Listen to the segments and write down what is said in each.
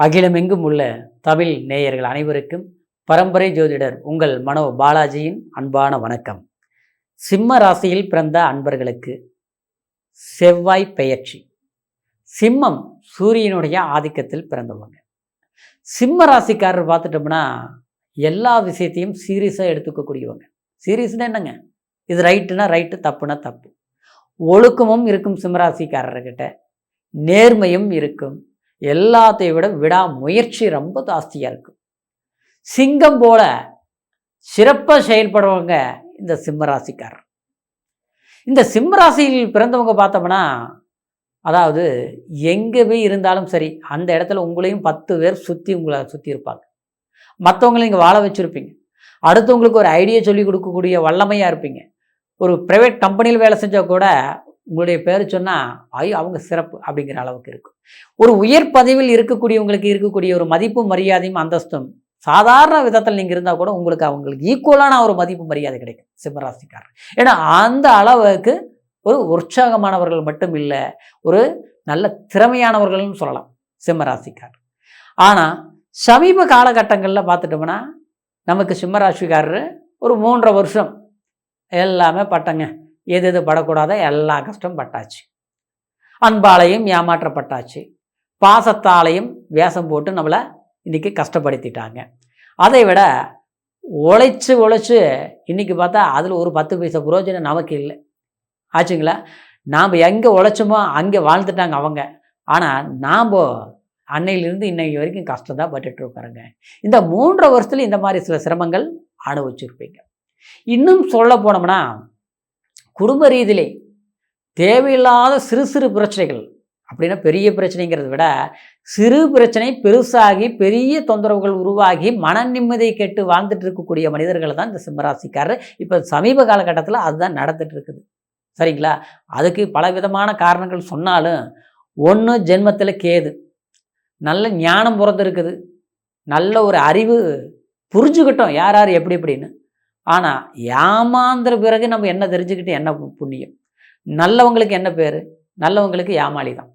அகிலமெங்கும் உள்ள தமிழ் நேயர்கள் அனைவருக்கும் பரம்பரை ஜோதிடர் உங்கள் மனோ பாலாஜியின் அன்பான வணக்கம். சிம்ம ராசியில் பிறந்த அன்பர்களுக்கு செவ்வாய் பெயர்ச்சி. சிம்மம் சூரியனுடைய ஆதிக்கத்தில் பிறந்தவங்க. சிம்ம ராசிக்காரர் பார்த்துட்டோம்னா எல்லா விஷயத்தையும் சீரியஸாக எடுத்துக்கக்கூடியவங்க. சீரியஸ்னா என்னங்க, இது ரைட்டுனா ரைட்டு, தப்புனா தப்பு. ஒழுக்கமும் இருக்கும் சிம்மராசிக்காரர்கிட்ட, நேர்மையும் இருக்கும். எல்லாத்தையும் விட விடாமுயற்சி ரொம்ப ஜாஸ்தியாக இருக்கும். சிங்கம் போல சிறப்பாக செயல்படுறவங்க இந்த சிம்மராசிக்காரர். இந்த சிம்மராசியில் பிறந்தவங்க பார்த்தோம்னா, அதாவது எங்கே போய் இருந்தாலும் சரி, அந்த இடத்துல உங்களையும் 10 பேர் உங்களை சுற்றி இருப்பாங்க. மற்றவங்களை நீங்கள் வாழ வச்சுருப்பீங்க. அடுத்தவங்களுக்கு ஒரு ஐடியா சொல்லிக் கொடுக்கக்கூடிய வல்லமையாக இருப்பீங்க. ஒரு ப்ரைவேட் கம்பெனியில் வேலை செஞ்சால் கூட உங்களுடைய பேர் சொன்னால் அவங்க சிறப்பு அப்படிங்கிற அளவுக்கு இருக்கும். ஒரு உயர் பதவியில் இருக்கக்கூடியவங்களுக்கு இருக்கக்கூடிய ஒரு மதிப்பு மரியாதையும் அந்தஸ்தும் சாதாரண விதத்தில் நீங்கள் இருந்தால் கூட அவங்களுக்கு ஈக்குவலான ஒரு மதிப்பு மரியாதை கிடைக்கும் சிம்மராசிக்காரர். ஏன்னா அந்த அளவுக்கு ஒரு உற்சாகமானவர்கள் மட்டும் இல்லை, ஒரு நல்ல திறமையானவர்கள்னு சொல்லலாம் சிம்மராசிக்காரர். ஆனால் சமீப காலகட்டங்களில் பார்த்துட்டோம்னா நமக்கு சிம்மராசிக்காரர் ஒரு 3.5 வருஷம் எல்லாமே பட்டங்க. எது படக்கூடாத எல்லா கஷ்டம் பட்டாச்சு. அன்பாலையும் ஏமாற்றப்பட்டாச்சு, பாசத்தாலையும் வேஷம் போட்டு நம்மளை இன்றைக்கி கஷ்டப்படுத்திட்டாங்க. அதை விட உழைச்சி இன்றைக்கி பார்த்தா அதில் ஒரு 10 பைசா புரோஜனம் நமக்கு இல்லை ஆச்சுங்களா. நாம் எங்கே உழைச்சோமோ அங்கே வாழ்ந்துட்டாங்க அவங்க. ஆனால் நாம் அன்னையிலிருந்து இன்னைக்கு வரைக்கும் கஷ்டம் தான் பட்டுட்டு இருப்பாருங்க. இந்த 3.5 வருஷத்துல இந்த மாதிரி சில சிரமங்கள் அனுபவிச்சிருப்பீங்க. இன்னும் சொல்ல போனோம்னா குடும்ப ரீதியிலே தேவையில்லாத சிறு பிரச்சனைகள், அப்படின்னா பெரிய பிரச்சனைங்கிறத விட சிறு பிரச்சனை பெருசாகி பெரிய தொந்தரவுகள் உருவாகி மன நிம்மதியை கெட்டு வாழ்ந்துட்டு இருக்கக்கூடிய மனிதர்கள் தான் இந்த சிம்மராசிக்காரர். இப்போ சமீப காலகட்டத்தில் அதுதான் நடந்துட்டு இருக்குது. சரிங்களா. அதுக்கு பலவிதமான காரணங்கள் சொன்னாலும், ஒன்று ஜென்மத்தில் கேது, நல்ல ஞானம் பிறந்திருக்குது, நல்ல ஒரு அறிவு புரிஞ்சுக்கிட்டோம் யார் எப்படி எப்படின்னு. ஆனால் ஏமாந்துற பிறகு நம்ம என்ன தெரிஞ்சுக்கிட்டு என்ன புண்ணியம். நல்லவங்களுக்கு என்ன பேர், நல்லவங்களுக்கு ஏமாளி தான்.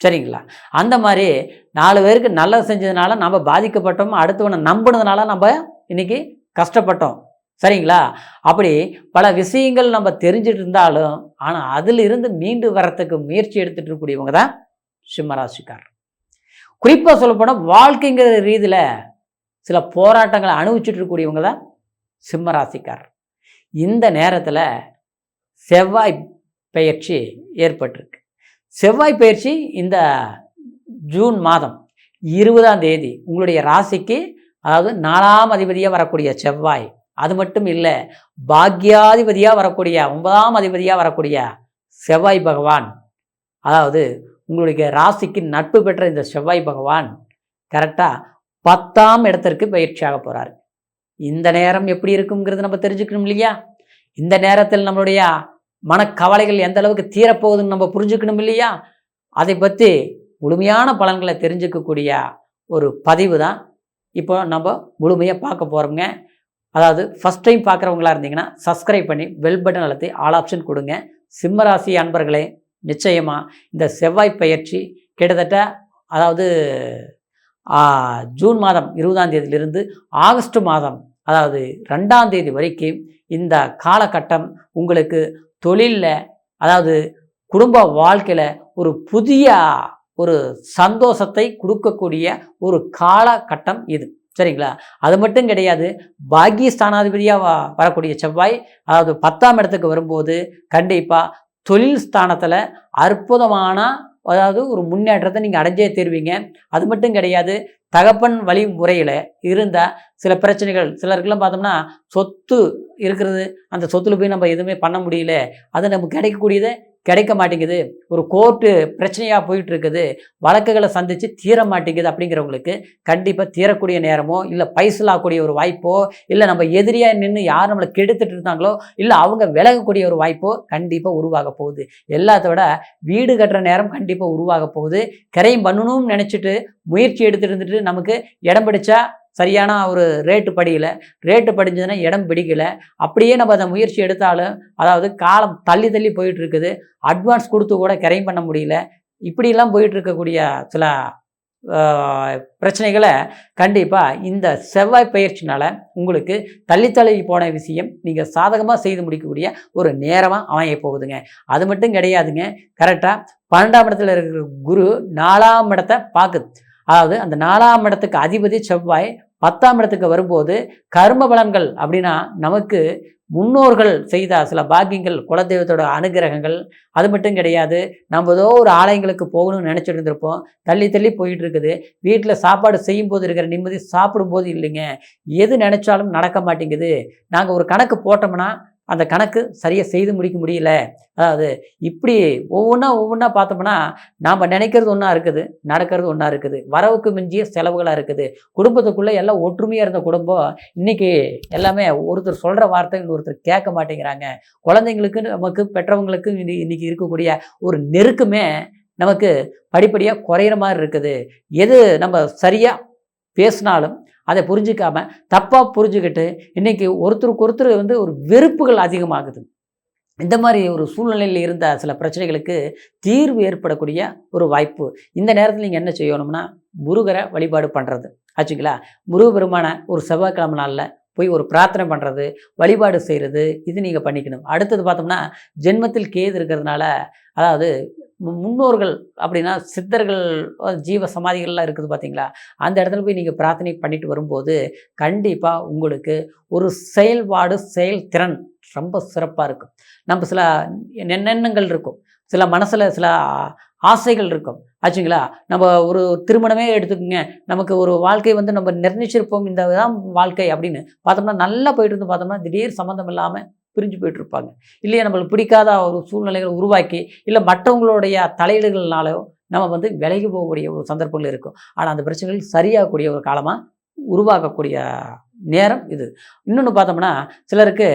சரிங்களா. அந்த மாதிரி 4 பேருக்கு நல்லது செஞ்சதுனால நம்ம பாதிக்கப்பட்டோம், அடுத்தவனை நம்பினதுனால நம்ம இன்றைக்கி கஷ்டப்பட்டோம். சரிங்களா. அப்படி பல விஷயங்கள் நம்ம தெரிஞ்சிட்டு இருந்தாலும், ஆனால் அதில் இருந்து மீண்டு வரத்துக்கு முயற்சி எடுத்துகிட்டு இருக்கக்கூடியவங்க தான் சிம்மராசிக்காரர். குறிப்பாக சொல்லப்போனால் வாழ்க்கைங்கிற ரீதியில் சில போராட்டங்களை அனுபவிச்சுட்டு இருக்கக்கூடியவங்க தான் சிம்மராசிக்காரர். இந்த நேரத்தில் செவ்வாய் பெயர்ச்சி ஏற்பட்டிருக்கு. செவ்வாய் பெயர்ச்சி இந்த ஜூன் மாதம் 20ஆம் தேதி உங்களுடைய ராசிக்கு, அதாவது 4ஆம் அதிபதியாக வரக்கூடிய செவ்வாய், அது மட்டும் இல்லை பாக்யாதிபதியாக வரக்கூடிய 9ஆம் அதிபதியாக வரக்கூடிய செவ்வாய் பகவான், அதாவது உங்களுடைய ராசிக்கு நட்பு பெற்ற இந்த செவ்வாய் பகவான் கரெக்டாக 10ஆம் இடத்திற்கு பயிற்சியாக போகிறார். இந்த நேரம் எப்படி இருக்குங்கிறது நம்ம தெரிஞ்சுக்கணும் இல்லையா. இந்த நேரத்தில் நம்மளுடைய மனக்கவலைகள் எந்த அளவுக்கு தீரப்போகுதுன்னு நம்ம புரிஞ்சுக்கணும் இல்லையா. அதை பற்றி முழுமையான பலன்களை தெரிஞ்சுக்கக்கூடிய ஒரு பதிவு தான் இப்போ நம்ம முழுமையாக பார்க்க போகிறோங்க. அதாவது ஃபஸ்ட் டைம் பார்க்குறவங்களா இருந்தீங்கன்னா சப்ஸ்கிரைப் பண்ணி பெல் பட்டன் அழுத்தி ஆல் ஆப்ஷன் கொடுங்க. சிம்மராசி அன்பர்களே, நிச்சயமாக இந்த செவ்வாய் பயிற்சி கிட்டத்தட்ட அதாவது ஜூன் மாதம் 20ஆம் தேதியிலிருந்து ஆகஸ்ட் மாதம் அதாவது 2ஆம் தேதி வரைக்கும் இந்த காலகட்டம் உங்களுக்கு தொழிலில், அதாவது குடும்ப வாழ்க்கையில் ஒரு புதிய ஒரு சந்தோஷத்தை கொடுக்கக்கூடிய ஒரு காலகட்டம் இது. சரிங்களா. அது மட்டும் கிடையாது, பாக்கியஸ்தானாதிபதியாக வரக்கூடிய செவ்வாய், அதாவது 10ஆம் இடத்துக்கு வரும்போது கண்டிப்பாக தொழில் ஸ்தானத்தில் அற்புதமான, அதாவது ஒரு முன்னேற்றத்தை நீங்கள் அடைஞ்சே தருவீங்க. அது மட்டும் கிடையாது, தகப்பன் வழிமுறையில் இருந்த சில பிரச்சனைகள், சிலருக்கெல்லாம் பார்த்தோம்னா சொத்து இருக்கிறது, அந்த சொத்துல போய் நம்ம எதுவுமே பண்ண முடியல, அது நமக்கு கிடைக்கக்கூடியது கிடைக்க மாட்டேங்குது, ஒரு கோர்ட்டு பிரச்சனையாக போயிட்டு இருக்குது, வழக்குகளை சந்தித்து தீர மாட்டேங்குது அப்படிங்கிறவங்களுக்கு கண்டிப்பாக தீரக்கூடிய நேரமோ, இல்லை பைசலாகக்கூடிய ஒரு வாய்ப்போ, இல்லை நம்ம எதிரியாக நின்று யார் நம்மளை கெடுத்துட்டு இருந்தாங்களோ, இல்லை அவங்க விலகக்கூடிய ஒரு வாய்ப்போ கண்டிப்பாக உருவாக போகுது. எல்லாத்த விட வீடு கட்டுற நேரம் கண்டிப்பாக உருவாக போகுது. கிரையும் பண்ணணும்னு நினச்சிட்டு முயற்சி எடுத்துட்டு இருந்துட்டு நமக்கு இடம் பிடிச்சா சரியான ஒரு ரேட்டு படிஞ்சதுன்னா இடம் பிடிக்கலை, அப்படியே நம்ம அதை முயற்சி எடுத்தாலும் அதாவது காலம் தள்ளி போயிட்டு இருக்குது, அட்வான்ஸ் கொடுத்து கூட கிரைம் பண்ண முடியல, இப்படிலாம் போயிட்டு இருக்கக்கூடிய சில பிரச்சனைகளை கண்டிப்பாக இந்த செவ்வாய் பயிற்சினால் உங்களுக்கு தள்ளி போன விஷயம் நீங்கள் சாதகமாக செய்து முடிக்கக்கூடிய ஒரு நேரமாக அமைய போகுதுங்க. அது மட்டும் கிடையாதுங்க, கரெக்டாக 12ஆம் இடத்துல இருக்கிற குரு 4ஆம் இடத்தை பார்க்குது. அதாவது அந்த 4ஆம் இடத்துக்கு அதிபதி செவ்வாய் 10ஆம் இடத்துக்கு வரும்போது கர்ம பலன்கள் அப்படின்னா நமக்கு முன்னோர்கள் செய்த சில பாக்கியங்கள், குலதெய்வத்தோட அனுகிரகங்கள், அது மட்டும் கிடையாது. நம்ம ஏதோ ஒரு ஆலயங்களுக்கு போகணும்னு நினச்சிட்டு இருந்திருப்போம், தள்ளி போயிட்டு இருக்குது. வீட்டில் சாப்பாடு செய்யும்போது இருக்கிற நிம்மதி சாப்பிடும்போது இல்லைங்க. எது நினச்சாலும் நடக்க மாட்டேங்குது. நாங்கள் ஒரு கணக்கு போட்டோம்னா அந்த கணக்கு சரியாக செய்து முடிக்க முடியல. அதாவது இப்படி ஒவ்வொன்றா பார்த்தோம்னா நாம் நினைக்கிறது ஒன்றா இருக்குது, நடக்கிறது ஒன்றா இருக்குது. வரவுக்கு மிஞ்சிய செலவுகளாக இருக்குது. குடும்பத்துக்குள்ளே எல்லாம் ஒற்றுமையாக இருந்த குடும்பம் இன்றைக்கி எல்லாமே ஒருத்தர் சொல்கிற வார்த்தை இன்னொருத்தர் கேட்க மாட்டேங்கிறாங்க. குழந்தைங்களுக்கு நமக்கு பெற்றவங்களுக்கு இன்றைக்கி இருக்கக்கூடிய ஒரு நெருக்கமே நமக்கு படிப்படியாக குறையிற மாதிரி இருக்குது. எது நம்ம சரியாக பேசினாலும் அதை புரிஞ்சிக்காம தப்பாக புரிஞ்சுக்கிட்டு இன்றைக்கி ஒருத்தருக்கு ஒருத்தர் ஒரு வெறுப்புகள் அதிகமாகுது. இந்த மாதிரி ஒரு சூழ்நிலையில் இருந்த சில பிரச்சனைகளுக்கு தீர்வு ஏற்படக்கூடிய ஒரு வாய்ப்பு. இந்த நேரத்தில் நீங்கள் என்ன செய்யணும்னா முருகரை வழிபாடு பண்ணுறது ஆச்சுங்களா. முருகப்பெருமான ஒரு செவ்வாய்க்கிழமை நாளில் போய் ஒரு பிரார்த்தனை பண்ணுறது, வழிபாடு செய்கிறது, இது நீங்கள் பண்ணிக்கணும். அடுத்தது பார்த்தோம்னா ஜென்மத்தில் கேது இருக்கிறதுனால, அதாவது முன்னோர்கள் அப்படின்னா சித்தர்கள் ஜீவ சமாதிகள்லாம் இருக்குது பார்த்தீங்களா, அந்த இடத்துல போய் நீங்கள் பிரார்த்தனை பண்ணிட்டு வரும்போது கண்டிப்பாக உங்களுக்கு ஒரு செயல்பாடு செயல்திறன் ரொம்ப சிறப்பாக இருக்கும். நம்ம சில எண்ணங்கள் இருக்கும், சில மனசில் சில ஆசைகள் இருக்கும் ஆச்சுங்களா. நம்ம ஒரு திருமணமே எடுத்துக்கோங்க, நமக்கு ஒரு வாழ்க்கை நம்ம நிர்ணயிச்சிருப்போம், இந்த தான் வாழ்க்கை அப்படின்னு பார்த்தோம்னா நல்லா போயிட்டு இருந்து பார்த்தோம்னா திடீர் சம்மந்தம் இல்லாமல் பிரிஞ்சு போயிட்டுருப்பாங்க. இல்லையா நம்மளுக்கு பிடிக்காத ஒரு சூழ்நிலைகளை உருவாக்கி, இல்லை மற்றவங்களுடைய தலையீடுகள்னாலோ நம்ம விலகி போகக்கூடிய ஒரு சந்தர்ப்பங்கள் இருக்கும். ஆனால் அந்த பிரச்சனைகள் சரியாகக்கூடிய ஒரு காலமாக உருவாக்கக்கூடிய நேரம் இது. இன்னொன்று பார்த்தோம்னா சிலருக்கு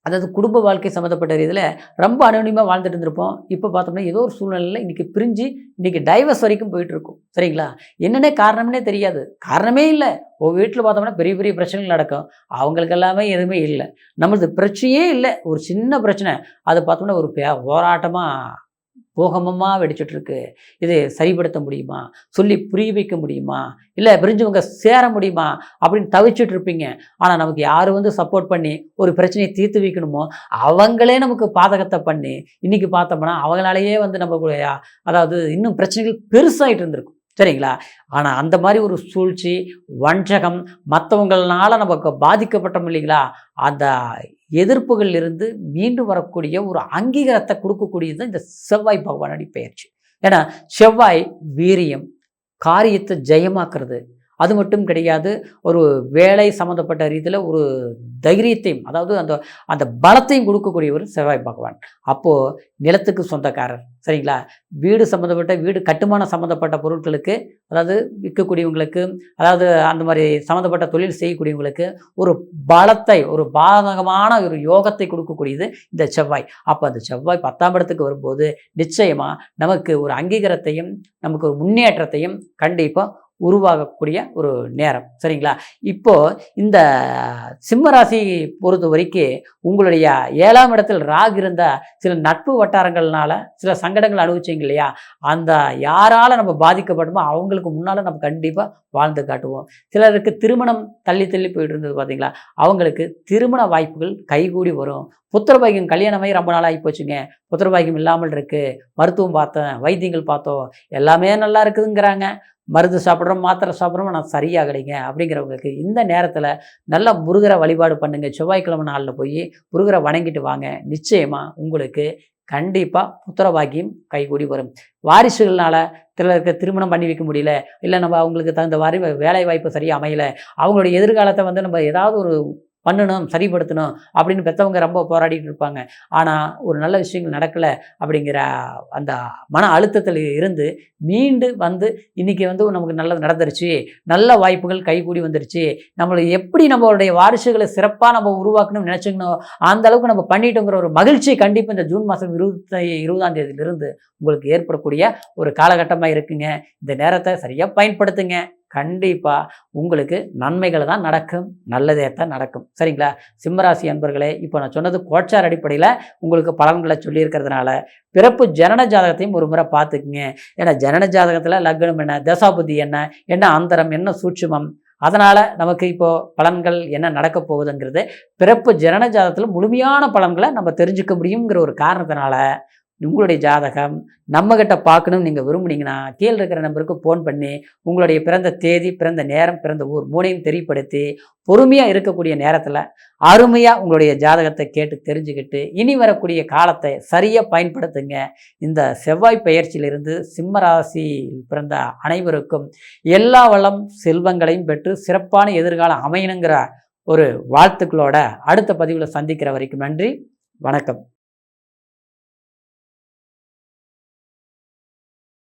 அதாவது குடும்ப வாழ்க்கை சம்மந்தப்பட்ட இதில் ரொம்ப அனோனியமாக வாழ்ந்துட்டு இருந்திருப்போம். இப்போ பார்த்தோம்னா ஏதோ ஒரு சூழ்நிலையில் இன்றைக்கி பிரிஞ்சு இன்றைக்கி டைவர்ஸ் வரைக்கும் போயிட்டுருக்கும். சரிங்களா. என்னென்ன காரணம்னே தெரியாது, காரணமே இல்லை. வீட்டில் பார்த்தோம்னா பெரிய பெரிய பிரச்சனைகள் நடக்கும், அவங்களுக்கு எல்லாமே எதுவுமே இல்லை. நம்மளது பிரச்சனையே இல்லை, ஒரு சின்ன பிரச்சனை அது பார்த்தோம்னா ஒரு போராட்டமாக போகமமாக வெடிச்சிட்ருக்கு. இது சரிப்படுத்த முடியுமா, சொல்லி புரிய வைக்க முடியுமா, இல்லை பிரிஞ்சவங்க சேர முடியுமா அப்படின்னு தவிச்சிட்டு இருப்பீங்க. ஆனால் நமக்கு யார் சப்போர்ட் பண்ணி ஒரு பிரச்சனையை தீர்த்து வைக்கணுமோ அவங்களே நமக்கு பாதகத்தை பண்ணி இன்றைக்கி பார்த்தோம்னா அவங்களாலேயே நம்மளுடைய அதாவது இன்னும் பிரச்சனைகள் பெருசாகிட்டு இருந்திருக்கும். சரிங்களா. ஆனால் அந்த மாதிரி ஒரு சூழ்ச்சி, வஞ்சகம், மற்றவங்களால நமக்கு பாதிக்கப்பட்டோம் இல்லைங்களா, அந்த எதிர்ப்புகள் இருந்து மீண்டு வரக்கூடிய ஒரு அங்கீகாரத்தை கொடுக்கக்கூடியது இந்த செவ்வாய் பகவானுடைய பெயர்ச்சி. ஏன்னா செவ்வாய் வீரியம், காரியத்தை ஜெயமாக்குறது, அது மட்டும் கிடையாது, ஒரு வேலை சம்மந்தப்பட்ட ரீதியில் ஒரு தைரியத்தையும் அதாவது அந்த அந்த பலத்தையும் கொடுக்கக்கூடிய ஒரு செவ்வாய் பகவான். அப்போது நிலத்துக்கு சொந்தக்காரர். சரிங்களா. வீடு சம்மந்தப்பட்ட வீடு கட்டுமான சம்மந்தப்பட்ட பொருட்களுக்கு, அதாவது விற்கக்கூடியவங்களுக்கு, அதாவது அந்த மாதிரி சம்மந்தப்பட்ட தொழில் செய்யக்கூடியவங்களுக்கு ஒரு பலத்தை, ஒரு பாதகமான ஒரு யோகத்தை கொடுக்கக்கூடியது இந்த செவ்வாய். அப்போ அந்த செவ்வாய் 10ஆம் இடத்துக்கு வரும்போது நிச்சயமாக நமக்கு ஒரு அங்கீகாரத்தையும் நமக்கு ஒரு முன்னேற்றத்தையும் கண்டிப்பாக உருவாகக்கூடிய ஒரு நேரம். சரிங்களா. இப்போது இந்த சிம்மராசி பொறுத்த வரைக்கும் உங்களுடைய 7ஆம் இடத்தில் ராகு இருந்தால் சில நட்பு வட்டாரங்கள்னால சில சங்கடங்கள் அனுபவிச்சிங்க இல்லையா, அந்த யாரால் நம்ம பாதிக்கப்பட்டோமோ அவங்களுக்கு முன்னால் நம்ம கண்டிப்பாக வாழ்ந்து காட்டுவோம். சிலருக்கு திருமணம் தள்ளி போயிட்டு இருந்தது பார்த்தீங்களா, அவங்களுக்கு திருமண வாய்ப்புகள் கைகூடி வரும். புத்திரபாகியம் கல்யாணமாகி ரொம்ப நாள் ஆகி போச்சுங்க, புத்திரபாகியம் இல்லாமல் இருக்குது, மருத்துவம் பார்த்தேன், வைத்தியங்கள் பார்த்தோம், எல்லாமே நல்லா இருக்குதுங்கிறாங்க, மருந்து சாப்பிட்றோம், மாத்திரை சாப்பிட்றோம், ஆனால் சரியாகலைங்க அப்படிங்கிறவங்களுக்கு இந்த நேரத்தில் நல்லா முருகரை வழிபாடு பண்ணுங்கள். செவ்வாய்க்கிழமை நாளில் போய் முருகரை வணங்கிட்டு வாங்க. நிச்சயமாக உங்களுக்கு கண்டிப்பாக புத்திரபாகியம் கைகூடி வரும். வாரிசுகள்னால சிலருக்கு திருமணம் பண்ணி வைக்க முடியல, இல்லை நம்ம அவங்களுக்கு தகுந்த வேலை வாய்ப்பு சரியாக அமையலை, அவங்களுடைய எதிர்காலத்தை நம்ம ஏதாவது ஒரு பண்ணணும், சரிப்படுத்தணும் அப்படின்னு பெற்றவங்க ரொம்ப போராடிட்டு இருப்பாங்க. ஆனால் ஒரு நல்ல விஷயங்கள் நடக்கலை அப்படிங்கிற அந்த மன அழுத்தத்தில் இருந்து மீண்டு இன்றைக்கி நமக்கு நல்லது நடந்துருச்சு, நல்ல வாய்ப்புகள் கைகூடி வந்துருச்சு, நம்மளை எப்படி நம்மளுடைய வாரிசுகளை சிறப்பாக நம்ம உருவாக்கணும்னு நினச்சிக்கணும் அந்த அளவுக்கு நம்ம பண்ணிட்டோங்கிற ஒரு மகிழ்ச்சி கண்டிப்பாக இந்த ஜூன் மாதம் 20ஆம் தேதியிலிருந்து உங்களுக்கு ஏற்படக்கூடிய ஒரு காலகட்டமாக இருக்குங்க. இந்த நேரத்தை சரியாக பயன்படுத்துங்க. கண்டிப்பாக உங்களுக்கு நன்மைகள் தான் நடக்கும், நல்லதே தான் நடக்கும். சரிங்களா? சிம்மராசி அன்பர்களே, இப்போ நான் சொன்னது கோச்சார் அடிப்படையில் உங்களுக்கு பலன்களை சொல்லியிருக்கிறதுனால பிறப்பு ஜனன ஜாதகத்தையும் ஒரு முறை பார்த்துக்குங்க. ஏன்னா ஜனன ஜாதகத்தில் லக்னம் என்ன, தசாபுத்தி என்ன, என்ன அந்தரம், என்ன சூட்சுமம், அதனால் நமக்கு இப்போது பலன்கள் என்ன நடக்க போகுதுங்கிறது பிறப்பு ஜனன ஜாதகத்தில் முழுமையான பலன்களை நம்ம தெரிஞ்சுக்க முடியுங்கிற ஒரு காரணத்தினால உங்களுடைய ஜாதகம் நம்மக்கிட்ட பார்க்கணும்னு நீங்கள் விரும்புனீங்கன்னா கீழே இருக்கிற நம்பருக்கு ஃபோன் பண்ணி உங்களுடைய பிறந்த தேதி, பிறந்த நேரம், பிறந்த ஊர் மூணையும் தெரியப்படுத்தி பொறுமையாக இருக்கக்கூடிய நேரத்தில் அருமையாக உங்களுடைய ஜாதகத்தை கேட்டு தெரிஞ்சுக்கிட்டு இனி வரக்கூடிய காலத்தை சரியாக பயன்படுத்துங்க. இந்த செவ்வாய் பெயர்ச்சியிலிருந்து சிம்ம ராசியில் பிறந்த அனைவருக்கும் எல்லா வளம் செல்வங்களையும் பெற்று சிறப்பான எதிர்காலம் அமையணுங்கிற ஒரு வாழ்த்துக்களோட அடுத்த பதிவில் சந்திக்கிற வரைக்கும் நன்றி, வணக்கம்.